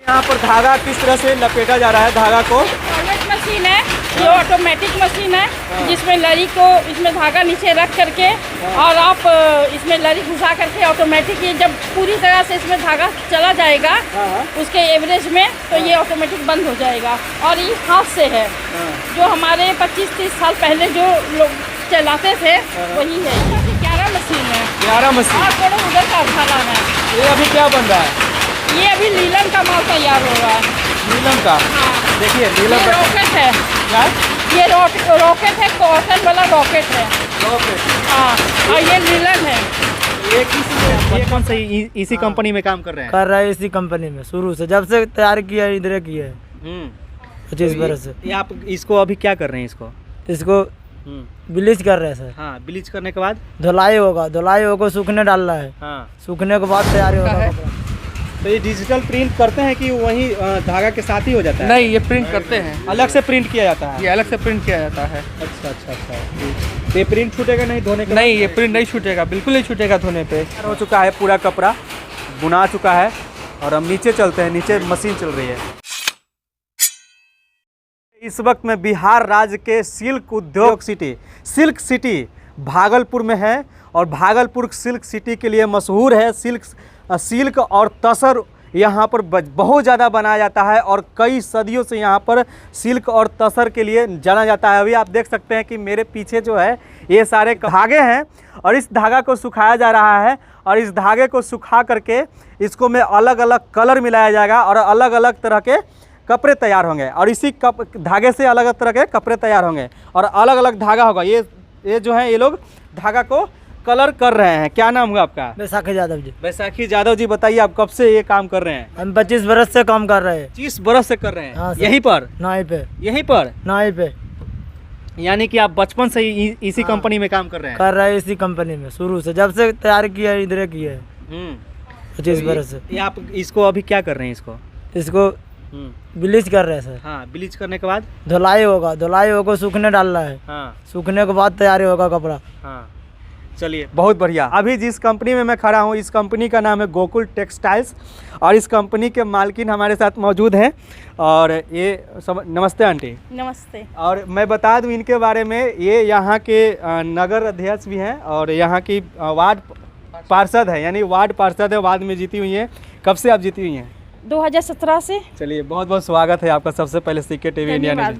यहाँ पर धागा किस तरह से लपेटा जा रहा है धागा को? फॉर्मेट मशीन है, ये ऑटोमेटिक मशीन है जिसमें लरी को इसमें धागा नीचे रख करके और आप इसमें लरी घुसा करके ऑटोमेटिक ये जब पूरी तरह से इसमें धागा चला जाएगा उसके एवरेज में तो ये ऑटोमेटिक बंद हो जाएगा। और ये हाथ से है जो हमारे 25-30 साल पहले जो लोग चलाते थे वही है। 11 मशीन है, 11 मशीन। और थोड़ा उधर का उठाना है। ये अभी क्या बन रहा है? ये अभी लीलन का माल तैयार हो रहा है। नीलम का? हाँ। देखिए नीलम ये का रॉकेट है, क्या? ये रॉकेट है, कॉटन वाला रॉकेट है। रॉकेट। हाँ, और ये लीलन है। ये कौन सा इसी कंपनी में काम कर रहे हैं? कर रहा है इसी कंपनी में शुरू से, जब से तैयार किया है इधर किया है 25 बरस से। ये आप इसको अभी क्या कर रहे हैं इसको ब्लीच कर रहे हैं सर। हाँ, ब्लीच करने के बाद धुलाई होगा सूखने डालना है। हाँ, सूखने के बाद तैयार होगा कपड़ा। तो ये डिजिटल प्रिंट करते हैं कि वही धागा के साथ ही हो जाता है? नहीं, ये प्रिंट करते हैं, अलग से प्रिंट किया जाता है? ये अलग से प्रिंट किया जाता है। अच्छा। तो ये प्रिंट छूटेगा नहीं धोने के? नहीं, ये प्रिंट नहीं छूटेगा, बिल्कुल नहीं छूटेगा धोने पे। हो चुका है पूरा कपड़ा बुना चुका है और हम नीचे चलते हैं। नीचे मशीन चल रही है। इस वक्त मैं बिहार राज्य के सिल्क उद्योग सिल्क सिटी भागलपुर में है और भागलपुर सिल्क सिटी के लिए मशहूर है। सिल्क और तसर यहाँ पर बहुत ज़्यादा बनाया जाता है और कई सदियों से यहाँ पर सिल्क और तसर के लिए जाना जाता है। अभी आप देख सकते हैं कि मेरे पीछे जो है ये सारे धागे हैं और इस धागा को सुखाया जा रहा है और इस धागे को सुखा करके इसको में अलग अलग कलर मिलाया जाएगा और अलग अलग तरह के कपड़े तैयार होंगे और इसी धागे से अलग अलग तरह के कपड़े तैयार होंगे और अलग अलग धागा होगा। ये जो है ये लोग धागा को कलर कर रहे हैं। क्या नाम हुआ आपका? बैसाखी यादव जी। बैसाखी यादव जी, बताइए आप कब से ये काम कर रहे हैं? हम 25 बरस से काम कर रहे हैं। 25 बरस से कर रहे हैं? हाँ सर। यहीं पर? यहीं पे यानी कि आप बचपन से ही इसी कंपनी में काम कर रहे हैं? कर रहा है इसी कंपनी में शुरू से, जब से तैयार किया है इधर किया है 25 बरस से। ये आप इसको अभी क्या कर रहे हैं? इसको ब्लीच कर रहे हैं सर। हाँ, ब्लीच करने के बाद धुलाई होगा सूखने डालना है। हाँ, सूखने के बाद तैयार होगा कपड़ा। हाँ, चलिए बहुत बढ़िया। अभी जिस कंपनी में मैं खड़ा हूँ इस कंपनी का नाम है गोकुल टेक्सटाइल्स और इस कंपनी के मालकिन हमारे साथ मौजूद हैं और ये नमस्ते आंटी। नमस्ते। और मैं बता दूं इनके बारे में, ये यहाँ के नगर अध्यक्ष भी हैं और यहाँ की वार्ड पार्षद है, यानी वार्ड पार्षद है, वार्ड में जीती हुई हैं। कब से आप जीती हुई हैं? 2017 से। चलिए बहुत बहुत स्वागत है आपका सबसे पहले सीके टीवी इंडिया में।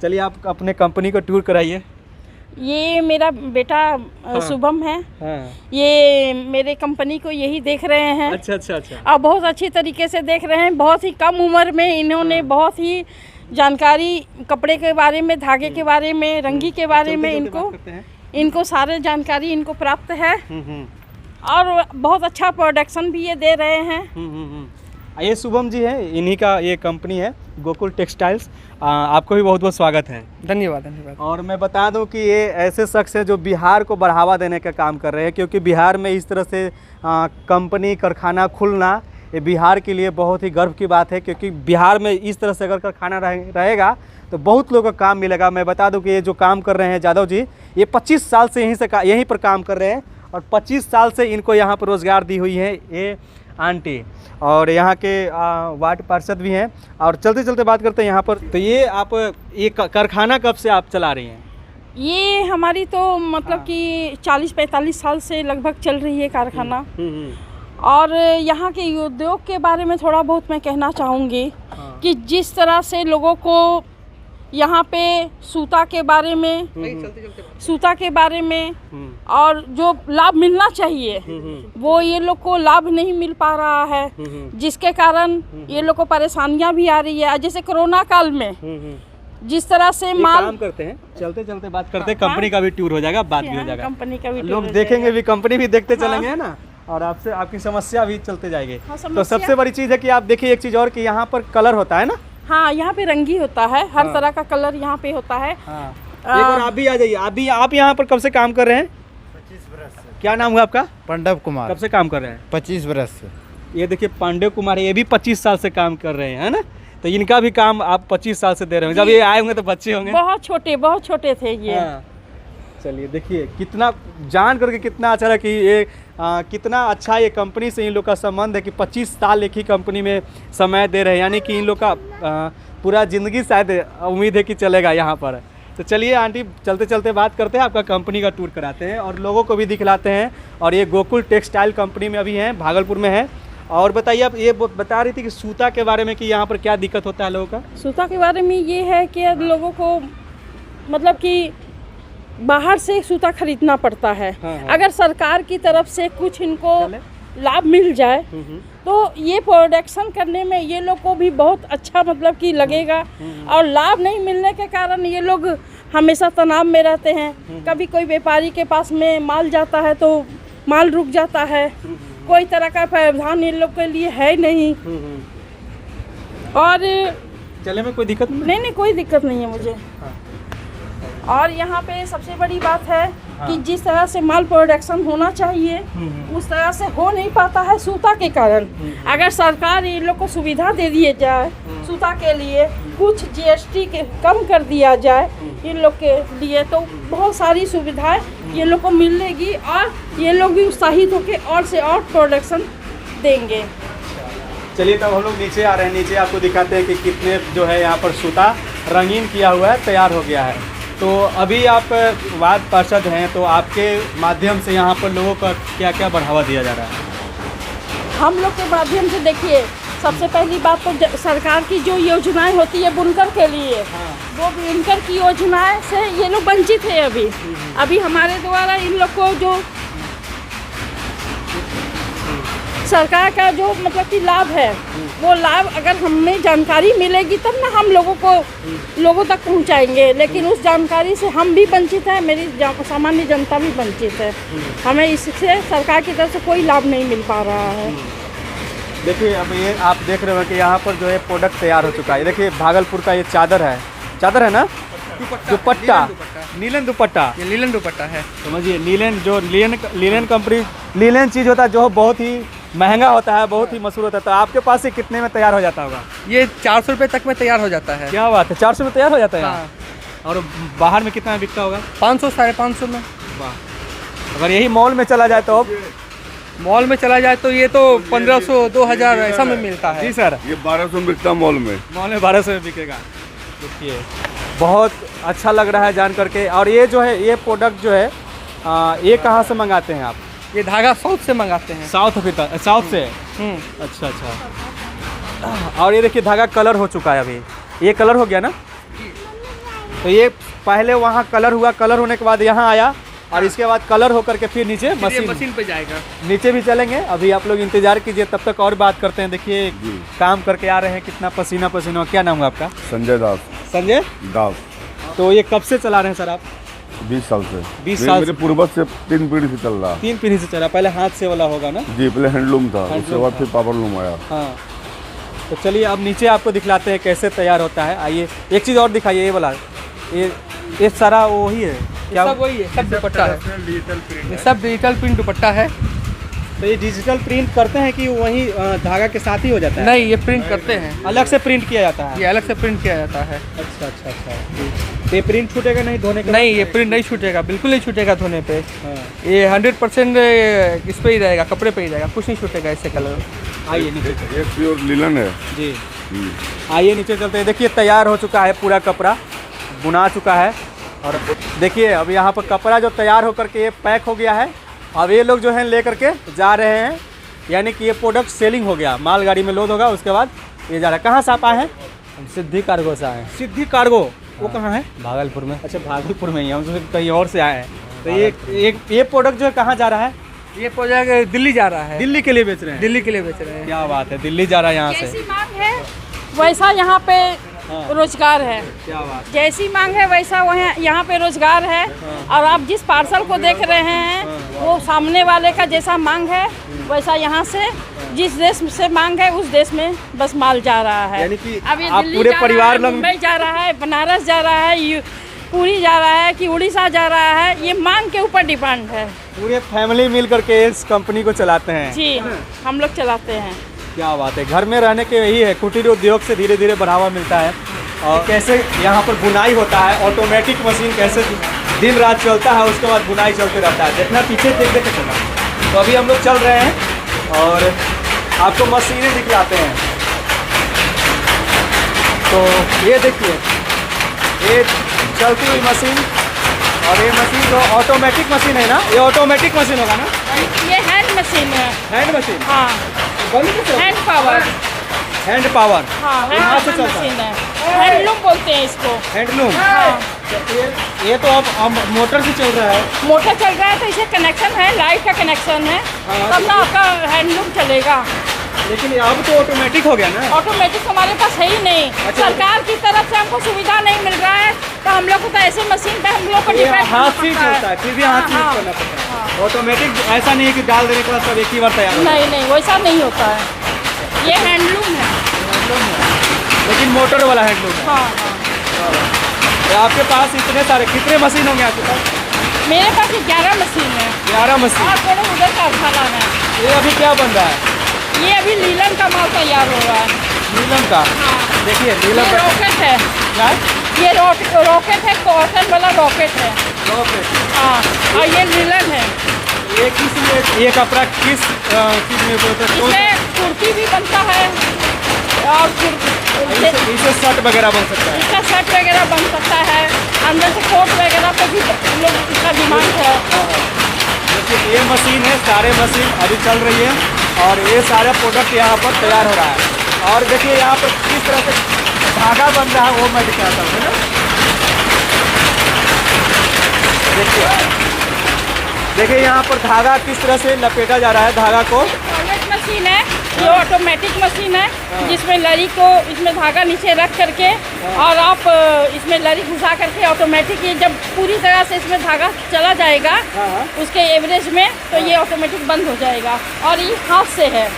चलिए आप अपने कंपनी को टूर कराइए। ये मेरा बेटा शुभम है। हाँ। ये मेरे कंपनी को यही देख रहे हैं। अच्छा। और बहुत अच्छी तरीके से देख रहे हैं। बहुत ही कम उम्र में इन्होंने बहुत ही जानकारी कपड़े के बारे में, धागे के बारे में, रंगी के बारे में इनको सारे जानकारी इनको प्राप्त है और बहुत अच्छा प्रोडक्शन भी ये दे रहे हैं। ये शुभम जी है, इन्हीं का ये कंपनी है गोकुल टेक्सटाइल्स। आपको भी बहुत बहुत स्वागत है। धन्यवाद। और मैं बता दूं कि ये ऐसे शख्स हैं जो बिहार को बढ़ावा देने का काम कर रहे हैं, क्योंकि बिहार में इस तरह से कंपनी कारखाना खुलना ये बिहार के लिए बहुत ही गर्व की बात है, क्योंकि बिहार में इस तरह से अगर कारखाना रहेगा तो बहुत लोगों का काम मिलेगा। मैं बता दूं कि ये जो काम कर रहे हैं यादव जी, ये 25 साल से यहीं पर काम कर रहे हैं और 25 साल से इनको यहाँ पर रोज़गार दी हुई है ये आंटी, और यहाँ के वार्ड पार्षद भी हैं। और चलते चलते बात करते हैं यहाँ पर। तो ये आप ये कारखाना कब से आप चला रही हैं? ये हमारी तो मतलब कि 40-45 साल से लगभग चल रही है कारखाना। और यहाँ के उद्योग के बारे में थोड़ा बहुत मैं कहना चाहूँगी कि जिस तरह से लोगों को यहाँ पे सूता के बारे में और जो लाभ मिलना चाहिए वो ये लोग को लाभ नहीं मिल पा रहा है, जिसके कारण ये लोग को परेशानियाँ भी आ रही है। जैसे कोरोना काल में जिस तरह से माल काम करते हैं, चलते चलते बात करते हैं। कंपनी का भी टूर हो जाएगा, बात भी हो जाएगा, कंपनी का भी लोग देखेंगे भी, कंपनी भी देखते चलेंगे है ना, और आपसे आपकी समस्या भी चलते जाएगी। तो सबसे बड़ी चीज़ है कि आप देखिए एक चीज़ और कि यहाँ पर कलर होता है ना। हाँ, यहाँ पे रंगी होता है, हर तरह का कलर यहाँ पे होता है। हाँ। एक बार आप भी आ जाइए। आप यहाँ पर कब से काम कर रहे हैं? 25 बरस से। क्या नाम हुआ आपका? पांडव कुमार। कब से काम कर रहे हैं? 25 बरस से। ये देखिए पांडव कुमार, ये भी 25 साल से काम कर रहे हैं, है ना। तो इनका भी काम आप 25 साल से दे रहे हैं। जब ये आए होंगे तो बच्चे होंगे, बहुत छोटे थे ये। हाँ। चलिए देखिए कितना जान करके कितना अच्छा लगा कि ये कितना अच्छा ये कंपनी से इन लोग का संबंध है कि 25 साल एक ही कंपनी में समय दे रहे हैं, यानी कि इन लोग का पूरा ज़िंदगी शायद उम्मीद है कि चलेगा यहाँ पर। तो चलिए आंटी चलते चलते बात करते हैं, आपका कंपनी का टूर कराते हैं और लोगों को भी दिखलाते हैं। और ये गोकुल टेक्सटाइल कंपनी में अभी हैं, भागलपुर में है। और बताइए, आप ये बता रही थी कि सूता के बारे में कि यहाँ पर क्या दिक्कत होता है लोगों का? सूता के बारे में ये है कि लोगों को मतलब कि बाहर से सूता खरीदना पड़ता है। हाँ। अगर सरकार की तरफ से कुछ इनको लाभ मिल जाए तो ये प्रोडक्शन करने में ये लोग को भी बहुत अच्छा मतलब कि लगेगा। और लाभ नहीं मिलने के कारण ये लोग हमेशा तनाव में रहते हैं। कभी कोई व्यापारी के पास में माल जाता है तो माल रुक जाता है, कोई तरह का प्रावधान इन लोग के लिए है नहीं। और चले में कोई दिक्कत नहीं, कोई दिक्कत नहीं है मुझे। और यहाँ पे सबसे बड़ी बात है कि जिस तरह से माल प्रोडक्शन होना चाहिए उस तरह से हो नहीं पाता है सूता के कारण। अगर सरकार इन लोग को सुविधा दे दिए जाए सूता के लिए, कुछ जीएसटी के कम कर दिया जाए इन लोग के लिए, तो बहुत सारी सुविधाएं ये लोग को मिलेगी और ये लोग भी उत्साहित होकर और से और प्रोडक्शन देंगे। चलिए तब हम लोग नीचे आ रहे हैं। नीचे आपको दिखाते हैं कि कितने जो है यहाँ पर सूता रंगीन किया हुआ है, तैयार हो गया है। तो अभी आप वार्ड पार्षद हैं, तो आपके माध्यम से यहाँ पर लोगों का क्या क्या बढ़ावा दिया जा रहा है? हम लोग के माध्यम से देखिए, सबसे पहली बात तो सरकार की जो योजनाएं होती है बुनकर के लिए, वो बुनकर की योजनाएं से ये लोग वंचित है। अभी हमारे द्वारा इन लोग को जो सरकार का जो मतलब कि लाभ है, वो लाभ अगर हमें जानकारी मिलेगी तब ना हम लोगों तक पहुंचाएंगे। लेकिन उस जानकारी से हम भी वंचित हैं, मेरी सामान्य जनता भी वंचित है। हमें इससे सरकार की तरफ से कोई लाभ नहीं मिल पा रहा है। देखिए अब ये आप देख रहे हो कि यहाँ पर जो है प्रोडक्ट तैयार हो चुका है। देखिए भागलपुर का ये चादर है ना, दुपट्टा, नीलन दुपट्टा, ये लीलन दुपट्टा है। समझिए लीलन कंपनी, लीलन चीज़ होता है जो बहुत ही महंगा होता है, बहुत ही मशहूर होता है। तो आपके पास से कितने में तैयार हो जाता होगा? ये 400 रुपये तक में तैयार हो जाता है। क्या बात है, 400 में तैयार हो जाता है? हाँ। और बाहर में कितना में बिकता होगा? 500 550 में। वाह, अगर यही मॉल में चला जाए तो? मॉल में चला जाए तो ये तो 1500 2000 ऐसा में मिलता है। जी सर, ये 1200 में बिकता मॉल में 1200 में बिकेगा। देखिए बहुत अच्छा लग रहा है जान करके। और ये जो है ये प्रोडक्ट जो है ये कहाँ से मंगाते हैं आप? ये धागा साउथ से मंगाते हैं। साउथ से? अच्छा। और ये देखिए धागा कलर हो चुका है, अभी ये कलर हो गया ना। तो ये पहले वहाँ कलर हुआ, कलर होने के बाद यहाँ आया और इसके बाद कलर होकर के फिर नीचे मशीन पे जाएगा। नीचे भी चलेंगे, अभी आप लोग इंतजार कीजिए, तब तक और बात करते हैं। देखिए काम करके आ रहे हैं, कितना पसीना। क्या नाम है आपका? संजय दास। तो ये कब से चला रहे हैं सर आप? 20 साल से। 20 साल मेरे पूर्वज से 3 पीढ़ी से चल रहा। 3 पीढ़ी से चला। पहले हाथ से वाला होगा ना? जी, पहले हैंडलूम था, उसके बाद फिर पावर लूम आया। हाँ, तो चलिए अब नीचे आपको दिखलाते हैं कैसे तैयार होता है। आइए एक चीज़ और दिखाइए, ये वाला ये सारा वही है क्या? सब वही है, सब दुपट्टा है, ये सब डिजिटल प्रिंट दुपट्टा है। तो ये डिजिटल प्रिंट करते हैं कि वही धागा के साथ ही हो जाता है? नहीं, ये प्रिंट करते हैं, अलग से प्रिंट किया जाता है। ये अलग से प्रिंट किया जाता है। अच्छा। तो ये प्रिंट छूटेगा नहीं धोने के? नहीं, ये प्रिंट नहीं छूटेगा, बिल्कुल नहीं छूटेगा धोने पे। हाँ। ये 100% इस पे ही रहेगा, कपड़े पे ही रहेगा, कुछ नहीं छूटेगा इससे कलर। आइए नीचे ये प्योर लीलन है जी। आइए नीचे चलते हैं। देखिए तैयार हो चुका है, पूरा कपड़ा बुना चुका है। और देखिए अब यहाँ पर कपड़ा जो तैयार होकर के ये पैक हो गया है। अब ये लोग जो है ले करके जा रहे हैं, यानी कि ये प्रोडक्ट सेलिंग हो गया, मालगाड़ी में लोड होगा, उसके बाद ये जा रहा है। कहाँ से आप आए हैं? हम सिद्धि कार्गो से आए हैं। सिद्धि कार्गो, वो कहाँ है? भागलपुर में। अच्छा भागलपुर में ही, हम तो कहीं और से आए हैं। तो ये प्रोडक्ट जो है कहाँ जा रहा है? ये प्रोजेक्ट दिल्ली जा रहा है। दिल्ली के लिए बेच रहे हैं? दिल्ली के लिए बेच रहे हैं। क्या बात है, दिल्ली जा रहा है यहाँ से। जैसी मांग है वैसा यहाँ पे रोजगार है। क्या बात, जैसी मांग है वैसा वहाँ यहाँ पे रोजगार है। और आप जिस पार्सल को देख रहे हैं वो सामने वाले का जैसा मांग है वैसा यहाँ से जिस देश से मांग है उस देश में बस माल जा रहा है। यानी कि अब ये आप दिल्ली पूरे जा परिवार रहा है, लोग मुंबई जा रहा है, बनारस जा रहा है, पुरी जा रहा है कि उड़ीसा जा रहा है, ये मांग के ऊपर डिपेंड है। पूरे फैमिली मिल करके इस कंपनी को चलाते हैं? जी, हम लोग चलाते हैं। क्या बात है, घर में रहने के यही है, कुटीर उद्योग से धीरे धीरे बढ़ावा मिलता है। और कैसे यहाँ पर बुनाई होता है, ऑटोमेटिक मशीन कैसे दिन रात चलता है, उसके बाद बुनाई चलते रहता है। जितना पीछे देख देख चलना। तो अभी हम लोग चल रहे हैं और आपको मशीनें दिखलाते हैं। तो ये देखिए, ये चलती हुई मशीन, और ये मशीन जो ऑटोमेटिक मशीन है ना, ये ऑटोमेटिक मशीन होगा ना? ये हैंड मशीन है। Hand machine? हाँ, हैंड पावर। Hand power? हाँ, यहाँ से हैंड चलता है। मशीन है। हैंडलूम बोलते हैं इसको। हैंडलूम? हाँ। ये तो अब मोटर से चल रहा है। मोटर चल रहा है तो इसे कनेक्शन है, लाइट का कनेक्शन है, हाँ, तब ना आपका हैंडलूम चलेगा। लेकिन अब तो ऑटोमेटिक हो गया ना? ऑटोमेटिक हमारे पास है ही नहीं। अच्छा। सरकार की तरफ से हमको सुविधा नहीं मिल रहा है, तो हम लोग को तो ऐसे मशीन पे हम लोग को ये डिपेंड हाथ से ही चलता है, फिर भी हाथ से हाँ, करना पड़ता है। ऑटोमेटिक ऐसा नहीं है कि डाल देने के बाद सब एक ही बार तैयार हो नहीं नहीं, वैसा नहीं होता है। ये हैंडलूम है। लेकिन मोटर वाला हैंडलूम है। हाँ हाँ। तो आपके पास इतने सारे, कितने मशीन होंगे आपके पास? मेरे पास 11 मशीन है 11 मशीन। और थोड़ा उधर का अखाड़ा है। ये अभी क्या बन रहा है? ये अभी लीलन का माल तैयार हो रहा है। नीलम का? हाँ। देखिए ये नीलम का रॉकेट है। क्या? ये रॉकेट है, कॉटन वाला रॉकेट है। हाँ, और ये लीलन है। ये किस में, ये कपड़ा किस चीज़ में बोलते हैं? इसमें कुर्ती भी बनता है और इससे शर्ट वगैरह बन सकता है। इसका शर्ट वगैरह बन सकता है, अंदर से कोट वगैरह पे भी लोग इसका डिमांड है। देखिए ये मशीन है, सारे मशीन अभी चल रही है और ये सारा प्रोडक्ट यहाँ पर तैयार हो रहा है। और देखिए यहाँ पर किस तरह से धागा बन रहा है वो मैं दिखाता हूँ, है ना? देखिए यहाँ पर धागा किस तरह से लपेटा जा रहा है धागा को। टॉयलेट मशीन है, ये ऑटोमेटिक मशीन है, जिसमें लरी को इसमें धागा नीचे रख करके और आप इसमें लरी घुसा करके ऑटोमेटिक, ये जब पूरी तरह से इसमें धागा चला जाएगा उसके एवरेज में, तो ये ऑटोमेटिक बंद हो जाएगा। और ये हाथ से है,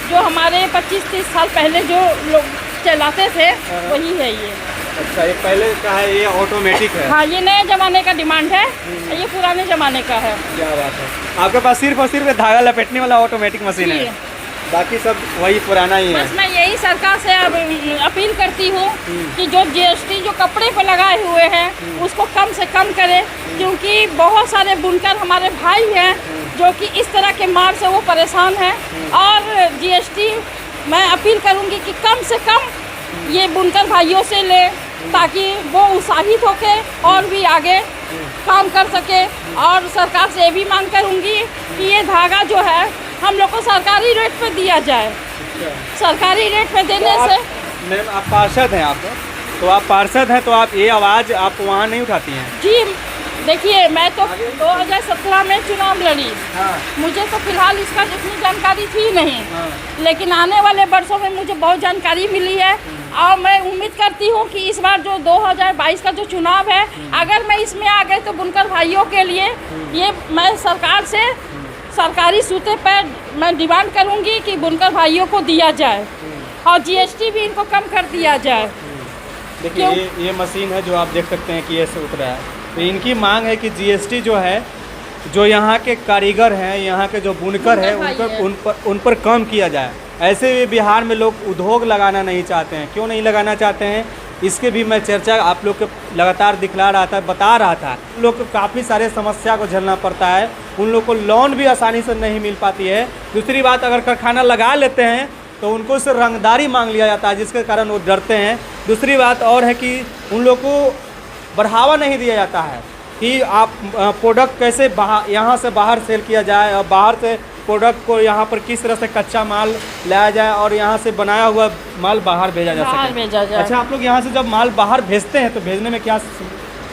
जो हमारे 25-30 साल पहले जो लोग चलाते थे वही है ये। अच्छा, ये पहले का है, ये ऑटोमेटिक है। हाँ, ये नए ज़माने का डिमांड है, ये पुराने ज़माने का है। क्या बात है, आपके पास सिर्फ और सिर्फ धागा लपेटने वाला ऑटोमेटिक मशीन है, बाकी सब वही पुराना ही है। बस मैं यही सरकार से अब अपील करती हूँ कि जो GST जो कपड़े पे लगाए हुए हैं उसको कम से कम करें, क्योंकि बहुत सारे बुनकर हमारे भाई हैं जो कि इस तरह के मार से वो परेशान हैं। और GST मैं अपील करूँगी कि कम से कम ये बुनकर भाइयों से ले, ताकि वो उत्साहित होके और भी आगे काम कर सके। और सरकार से ये भी मांग करूँगी कि ये धागा जो है हम लोग को सरकारी रेट पे दिया जाए। सरकारी रेट पे देने से। मैम आप पार्षद हैं, आप तो आप पार्षद हैं, तो आप ये आवाज़ आप वहाँ नहीं उठाती हैं? जी देखिए, मैं तो 2017 में चुनाव लड़ी। हाँ। मुझे तो फिलहाल इसका इतनी जानकारी थी नहीं, लेकिन आने वाले वर्षों में मुझे बहुत जानकारी मिली है। और मैं उम्मीद करती हूँ कि इस बार जो 2022 का जो चुनाव है, अगर मैं इसमें आ गई तो बुनकर भाइयों के लिए ये मैं सरकार से सरकारी सूते पर मैं डिमांड करूँगी कि बुनकर भाइयों को दिया जाए और GST भी इनको कम कर दिया जाए। देखिए ये मशीन है जो आप देख सकते हैं कि ये से उतरा है, तो इनकी मांग है कि GST जो है, जो यहाँ के कारीगर हैं, यहाँ के जो बुनकर हैं, उन पर कम किया जाए। ऐसे भी बिहार में लोग उद्योग लगाना नहीं चाहते हैं। क्यों नहीं लगाना चाहते हैं, इसके भी मैं चर्चा आप लोग को लगातार दिखला रहा था, बता रहा था। उन लोग को काफ़ी सारे समस्या को झेलना पड़ता है, उन लोग को लोन भी आसानी से नहीं मिल पाती है। दूसरी बात, अगर कारखाना लगा लेते हैं तो उनको उससे रंगदारी मांग लिया जाता है, जिसके कारण वो डरते हैं। दूसरी बात और है कि उन लोग को बढ़ावा नहीं दिया जाता है कि आप प्रोडक्ट कैसे यहाँ से बाहर सेल किया जाए और बाहर से प्रोडक्ट को यहाँ पर किस तरह से कच्चा माल लाया जाए और यहाँ से बनाया हुआ माल बाहर भेजा जा सके। अच्छा, आप लोग यहाँ से जब माल बाहर भेजते हैं तो भेजने में क्या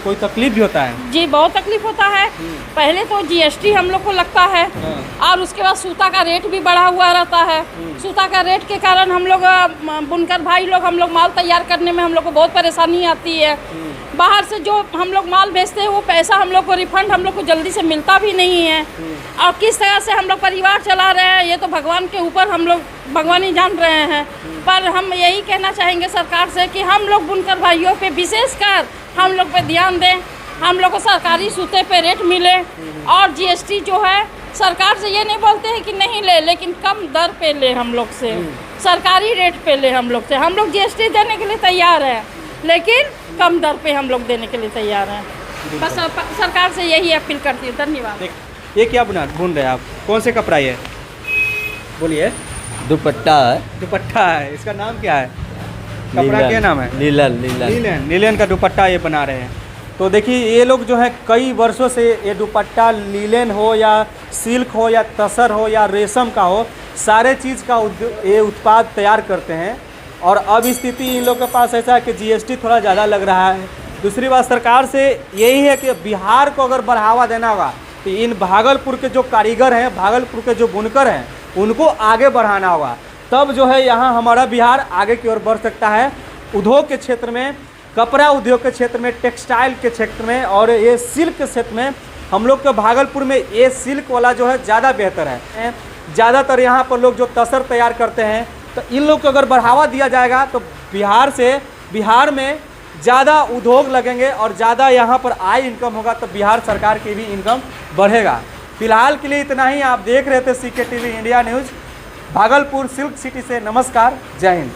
कोई तकलीफ भी होता है? जी बहुत तकलीफ होता है। पहले तो GST हम लोग को लगता है और उसके बाद सूता का रेट भी बढ़ा हुआ रहता है। सूता का रेट के कारण हम लोग बुनकर भाई लोग हम लोग माल तैयार करने में हम लोग को बहुत परेशानी आती है। बाहर से जो हम लोग माल भेजते हैं वो पैसा हम लोग को रिफंड हम लोग को जल्दी से मिलता भी नहीं है। और किस तरह से हम लोग परिवार चला रहे हैं ये तो भगवान के ऊपर हम लोग भगवान ही जान रहे हैं। पर हम यही कहना चाहेंगे सरकार से कि हम लोग बुनकर भाइयों पे विशेषकर हम लोग पे ध्यान दें, हम लोग को सरकारी सूते पे रेट मिले। और GST जो है सरकार से ये नहीं बोलते हैं कि नहीं ले, लेकिन कम दर पे ले हम लोग से, सरकारी रेट पे ले हम लोग से। हम लोग GST देने के लिए तैयार हैं, लेकिन कम दर पे हम लोग देने के लिए तैयार हैं। बस सरकार से यही अपील करती हूँ। धन्यवाद। देख, ये क्या बुन रहे हैं आप? कौन से कपड़ा ये? बोलिए। दुपट्टा है, दुपट्टा है। इसका नाम क्या है? कपड़ा क्या नाम है? लीलन। लीलन का दुपट्टा ये बना रहे हैं। तो देखिए ये लोग जो है कई वर्षों से ये दुपट्टा लीलन हो या सिल्क हो या तसर हो या रेशम का हो, सारे चीज़ का ये उत्पाद तैयार करते हैं। और अब स्थिति इन लोग के पास ऐसा है कि जीएसटी थोड़ा ज़्यादा लग रहा है। दूसरी बात सरकार से यही है कि बिहार को अगर बढ़ावा देना होगा तो इन भागलपुर के जो कारीगर हैं, भागलपुर के जो बुनकर हैं, उनको आगे बढ़ाना होगा। तब जो है यहाँ हमारा बिहार आगे की ओर बढ़ सकता है। उद्योग के क्षेत्र में, कपड़ा उद्योग के क्षेत्र में, टेक्सटाइल के क्षेत्र में और ये सिल्क के क्षेत्र में हम लोग के भागलपुर में ये सिल्क वाला जो है ज़्यादा बेहतर है। ज़्यादातर यहाँ पर लोग जो तसर तैयार करते हैं, तो इन लोग को अगर बढ़ावा दिया जाएगा तो बिहार में ज़्यादा उद्योग लगेंगे और ज़्यादा यहाँ पर आय इनकम होगा, तो बिहार सरकार की भी इनकम बढ़ेगा। फिलहाल के लिए इतना ही। आप देख रहे थे CK TV India news, Bhagalpur silk city से। नमस्कार, जय हिंद।